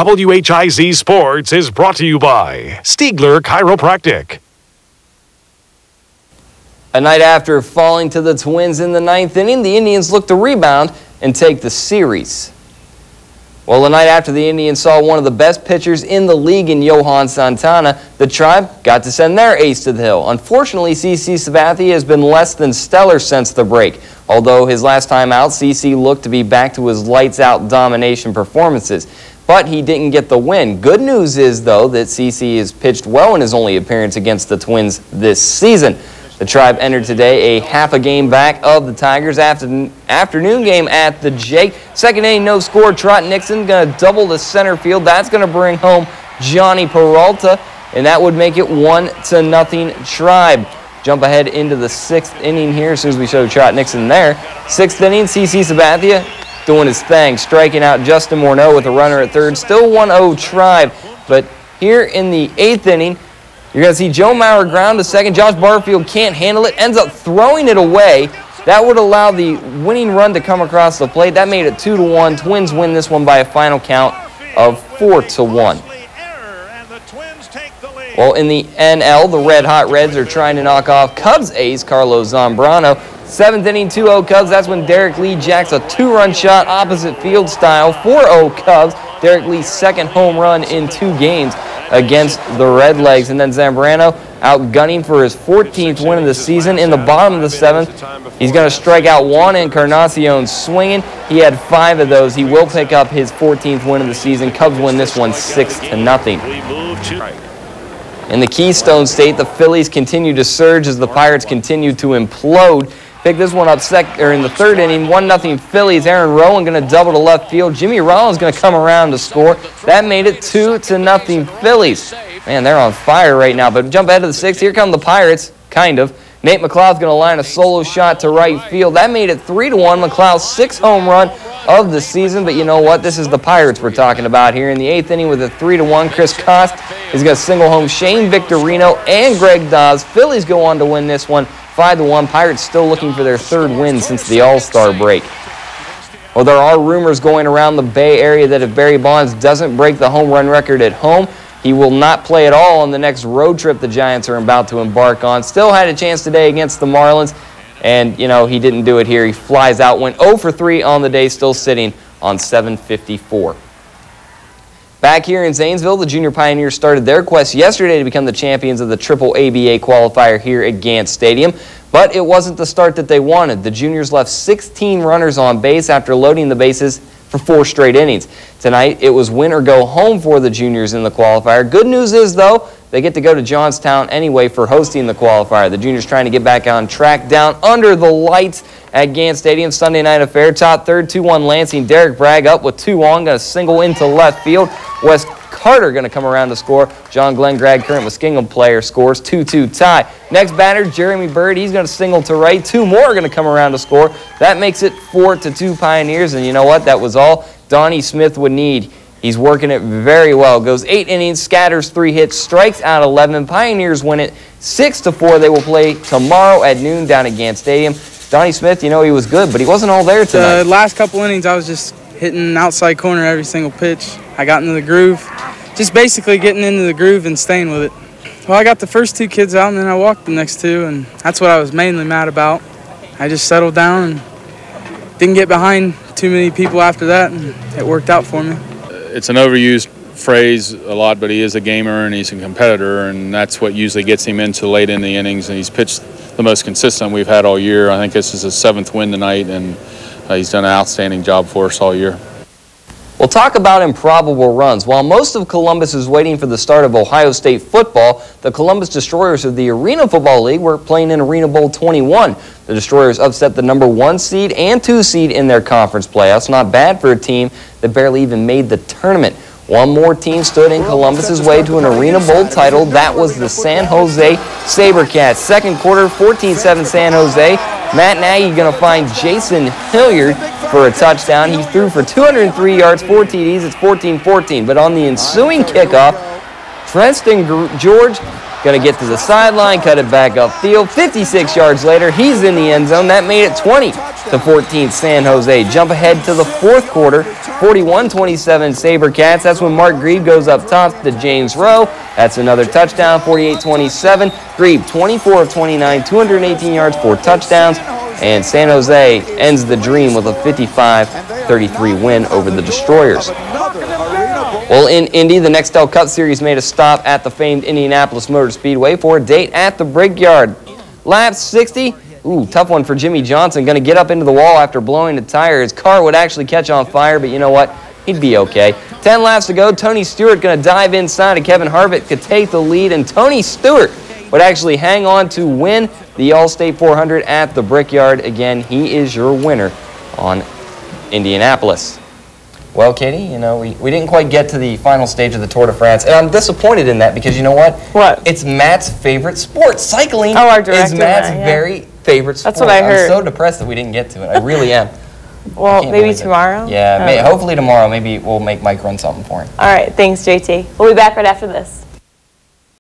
WHIZ Sports is brought to you by Stiegler Chiropractic. A night after falling to the Twins in the 9th inning, the Indians look to rebound and take the series. Well, the night after the Indians saw one of the best pitchers in the league in Johan Santana, the Tribe got to send their ace to the hill. Unfortunately, CC Sabathia has been less than stellar since the break. Although his last time out, CC looked to be back to his lights-out domination performances. But he didn't get the win. Good news is, though, that CC has pitched well in his only appearance against the Twins this season. The Tribe entered today a half a game back of the Tigers afternoon game at the Jake. Second inning, no score. Trot Nixon going to double the center field. That's going to bring home Johnny Peralta, and that would make it 1-0 Tribe. Jump ahead into the 6th inning here as soon as we show Trot Nixon there. 6th inning, CC Sabathia doing his thing, striking out Justin Morneau with a runner at third. Still 1-0 Tribe, but here in the 8th inning, you're going to see Joe Mauer ground to second. Josh Barfield can't handle it, ends up throwing it away. That would allow the winning run to come across the plate. That made it 2-1. Twins win this one by a final count of 4-1. Well, in the NL, the Red Hot Reds are trying to knock off Cubs ace Carlos Zambrano. 7th inning, 2-0 Cubs. That's when Derek Lee jacks a 2-run shot opposite field style. 4-0 Cubs. Derek Lee's second home run in 2 games against the Redlegs. And then Zambrano outgunning for his 14th win of the season. In the bottom of the 7th, he's going to strike out Juan Encarnacion swinging. He had 5 of those. He will pick up his 14th win of the season. Cubs win this one 6-0. In the Keystone State, the Phillies continue to surge as the Pirates continue to implode. Pick this one up in the 3rd inning, 1-0 Phillies. Aaron Rowan going to double to left field. Jimmy Rollins going to come around to score. That made it 2-0 Phillies. Man, they're on fire right now. But jump ahead to the 6th. Here come the Pirates, kind of. Nate McLeod's going to line a solo shot to right field. That made it 3-1. McLeod's 6th home run of the season. But you know what? This is the Pirates we're talking about here. In the 8th inning with a 3-1, Chris Kost is going to single home Shane Victorino and Greg Dawes. Phillies go on to win this one 5-1. Pirates still looking for their 3rd win since the All-Star break. Well, there are rumors going around the Bay Area that if Barry Bonds doesn't break the home run record at home, he will not play at all on the next road trip the Giants are about to embark on. Still had a chance today against the Marlins, and, you know, he didn't do it here. He flies out, went 0 for 3 on the day, still sitting on 754. Back here in Zanesville, the Junior Pioneers started their quest yesterday to become the champions of the Triple ABA qualifier here at Gant Stadium, but it wasn't the start that they wanted. The Juniors left 16 runners on base after loading the bases for 4 straight innings. Tonight, it was win or go home for the Juniors in the qualifier. Good news is, though, they get to go to Johnstown anyway for hosting the qualifier. The Juniors trying to get back on track down under the lights at Gant Stadium. Sunday night affair. Top third, 2-1 Lansing. Derek Bragg up with 2 on. Going to single into left field. Wes Carter going to come around to score. John Glenn Greg, current Muskingum player, scores. 2-2 tie. Next batter, Jeremy Bird. He's going to single to right. 2 more are going to come around to score. That makes it 4-2 Pioneers. And you know what? That was all Donnie Smith would need. He's working it very well. Goes 8 innings, scatters 3 hits, strikes out 11. Pioneers win it 6-4. They will play tomorrow at noon down at Gant Stadium. Donnie Smith, you know, he was good, but he wasn't all there tonight. The last couple innings, I was just hitting outside corner every single pitch. I got into the groove, just basically getting into the groove and staying with it. Well, I got the first 2 kids out, and then I walked the next 2, and that's what I was mainly mad about. I just settled down and didn't get behind too many people after that, and it worked out for me. It's an overused phrase a lot, but he is a gamer and he's a competitor, and that's what usually gets him into late in the innings, and he's pitched the most consistent we've had all year. I think this is his 7th win tonight, and he's done an outstanding job for us all year. We'll talk about improbable runs. While most of Columbus is waiting for the start of Ohio State football, the Columbus Destroyers of the Arena Football League were playing in Arena Bowl 21. The Destroyers upset the number 1 seed and 2 seed in their conference playoffs. Not bad for a team that barely even made the tournament. One more team stood in Columbus's way to an Arena Bowl title. That was the San Jose SaberCats. Second quarter, 14-7 San Jose. Matt Nagy going to find Jason Hilliard for a touchdown. He threw for 203 yards, 4 TDs. It's 14-14. But on the ensuing kickoff, Preston George Going to get to the sideline, cut it back upfield. 56 yards later, he's in the end zone. That made it 20-14 San Jose. Jump ahead to the fourth quarter, 41-27 SaberCats. That's when Mark Grebe goes up top to James Rowe. That's another touchdown, 48-27. Grebe, 24 of 29, 218 yards, 4 touchdowns. And San Jose ends the dream with a 55-33 win over the Destroyers. Well, in Indy, the Nextel Cup Series made a stop at the famed Indianapolis Motor Speedway for a date at the Brickyard. Lap 60, ooh, tough one for Jimmy Johnson. Going to get up into the wall after blowing the tire. His car would actually catch on fire, but you know what? He'd be okay. 10 laps to go. Tony Stewart going to dive inside, and Kevin Harvick could take the lead, and Tony Stewart would actually hang on to win the All-State 400 at the Brickyard. Again, he is your winner on Indianapolis. Well, Katie, you know, we didn't quite get to the final stage of the Tour de France, and I'm disappointed in that because you know what? What? It's Matt's favorite sport. Cycling our is director, Matt's yeah. very favorite sport. That's what I heard. I'm so depressed that we didn't get to it. I really am. Well, maybe believe it. tomorrow? Yeah, hopefully tomorrow. Maybe we'll make Mike run something for him. All right, thanks, JT. We'll be back right after this.